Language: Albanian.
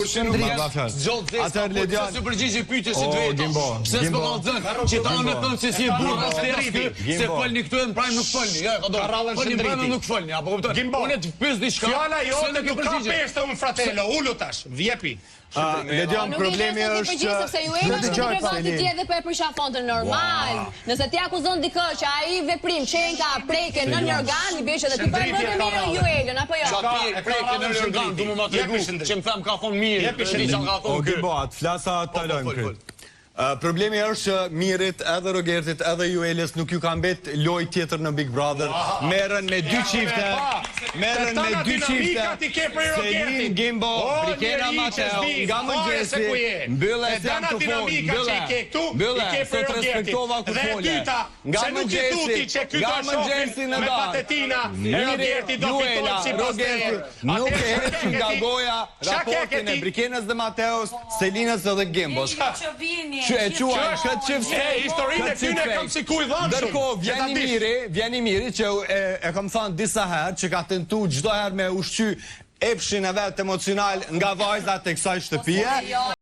Atëherë Ledian, se përgjigje pyetjes së vetë. Pse s'po ka thënë që ta në thënë se si e burra steriti, se folni këtu në prajm nuk folni. Ja, folni prajm nuk folni, apo kupton? Unë të pyes diçka. Fjala jote nuk ka pesë un fratello, ulu tash, vjepi. Ledian, problemi është se ju e ti edhe po e përshafon të normal. Nëse ti akuzon dikë që ai veprim çenka, preke në një organ, i bësh edhe ti po e bën mirë ju Elën apo jo? Çfarë preke në një organ, du më tregu që më tham ka thonë mirë. Jepi shëndet. O Gimbo, flasa të lojmë kryt. Problemi është që Mirit, edhe Rogertit, edhe Juelis nuk ju ka mbet loj tjetër në Big Brother. Merën me dy qifte. Selin, Gimbo, Brikena Mateo, nga Mëngjesi, mbylle se jam të folë, mbylle, se të respektova ku folë. Nga Mëngjesi në darë. Miri, Juela, Rogerti, nuk e heqin nga goja raportin e Brikenes dhe Mateos, Selinës edhe Gimbos. Që e quaj këtë qëfë historinë e tyne kam si kuj dhamshëm. Dërko, vjeni miri që e kam thënë disa herë që ka tentu gjdo herë me ushqy epshin e vetë emocional nga vajzat e kësaj shtëpie.